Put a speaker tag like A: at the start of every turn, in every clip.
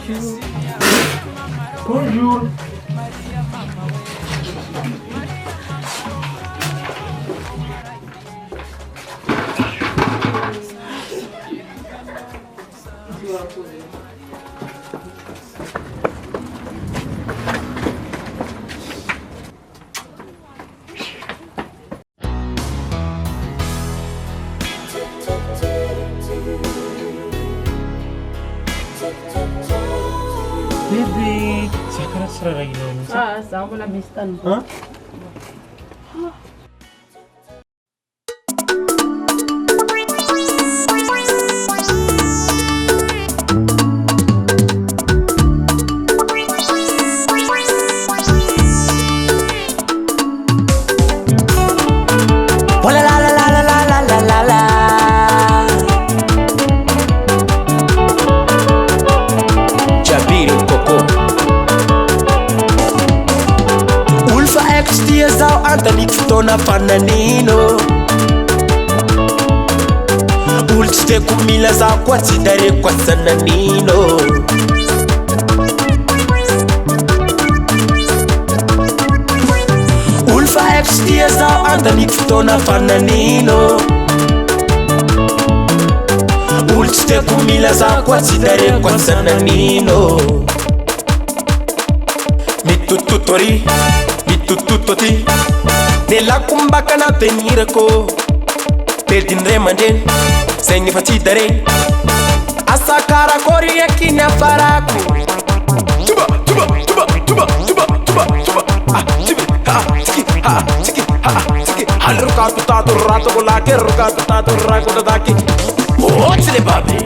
A: Bonjour. Bonjour.
B: Bebe, sekarang serah lagi dong.
C: Sama na bistan.
B: Hah?
D: Fananino ultite kumila za kwa tidare kwa sananino ulfa XT za andani futona fananino ultite kumila za kwa tidare kwa sananino mitututori mitututoti nella kumbaka na venire ko perdindre manden sengi fatidare asakara kori yakina farako tuba tuba tuba tuba tuba tuba tuba ah tibi ha tiki ha tiki ha tiki halruka tutato rato kola ke ruka tutato rato daki oh tsile babe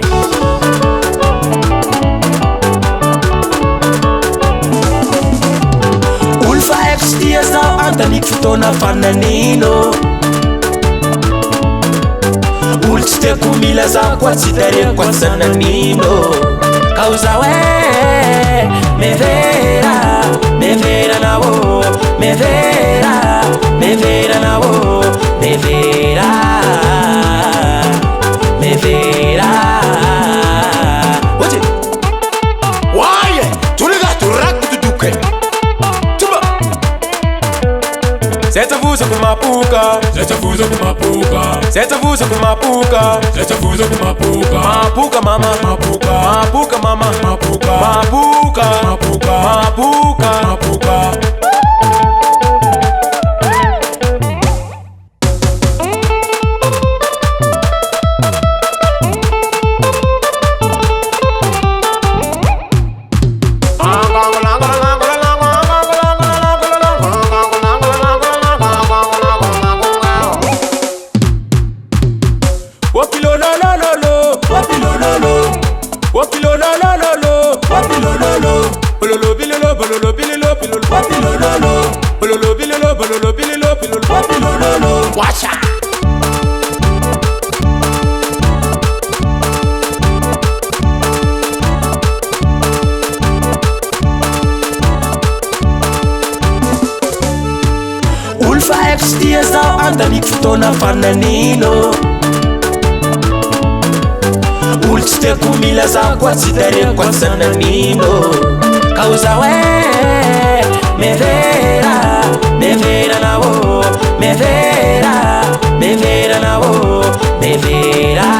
D: XT za andani futona fananino ultite kumila za kwa tidare kwa sananino causa we me vera na wo me vera na wo me vera oje waye tuliga turaku tuduke Setavuza kumapuka,
B: Setavuza kumapuka,
D: setavuza kumapuka,
B: setavuza kumapuka,
D: mapuka mama,
B: mapuka,
D: mapuka mama,
B: mapuka,
D: mapuka,
B: mapuka,
D: mapuka,
B: mapuka.
D: Watcha. Ulfa XT za andani futona fananino ultite kumila za kwa tidare kwa sananino causa we me vera na wo me vera na wo me vera